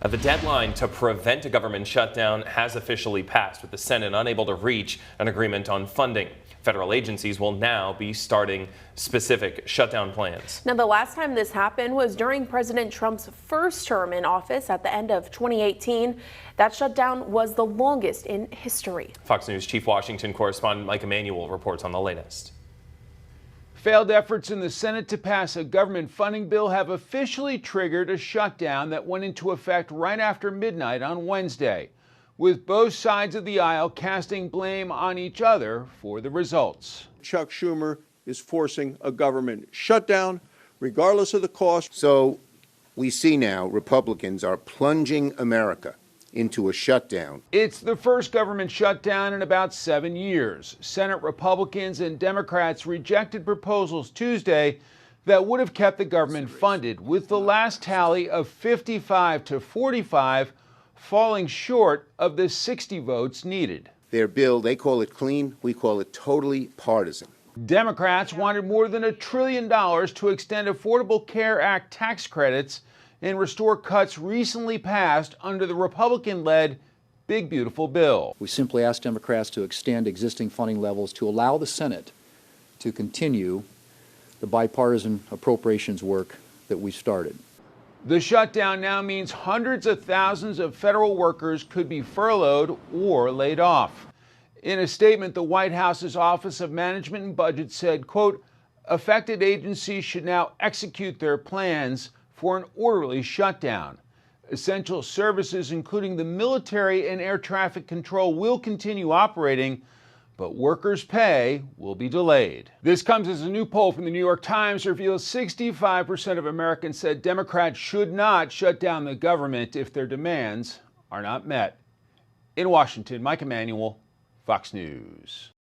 The deadline to prevent a government shutdown has officially passed, with the Senate unable to reach an agreement on funding. Federal agencies will now be starting specific shutdown plans. Now, the last time this happened was during President Trump's first term in office at the end of 2018. That shutdown was the longest in history. Fox News Chief Washington correspondent Mike Emanuel reports on the latest. Failed efforts in the Senate to pass a government funding bill have officially triggered a shutdown that went into effect right after midnight on Wednesday, with both sides of the aisle casting blame on each other for the results. Chuck Schumer is forcing a government shutdown, regardless of the cost. So we see now Republicans are plunging America into a shutdown. It's the first government shutdown in about 7 years. Senate Republicans and Democrats rejected proposals Tuesday that would have kept the government funded, with the last tally of 55 to 45 falling short of the 60 votes needed. Their bill, they call it clean, we call it totally partisan. Democrats wanted more than $1 trillion to extend Affordable Care Act tax credits and restore cuts recently passed under the Republican-led Big Beautiful Bill. We simply asked Democrats to extend existing funding levels to allow the Senate to continue the bipartisan appropriations work that we started. The shutdown now means hundreds of thousands of federal workers could be furloughed or laid off. In a statement, the White House's Office of Management and Budget said, quote, affected agencies should now execute their plans for an orderly shutdown. Essential services, including the military and air traffic control, will continue operating, but workers' pay will be delayed. This comes as a new poll from the New York Times reveals 65% of Americans said Democrats should not shut down the government if their demands are not met. In Washington, Mike Emanuel, Fox News.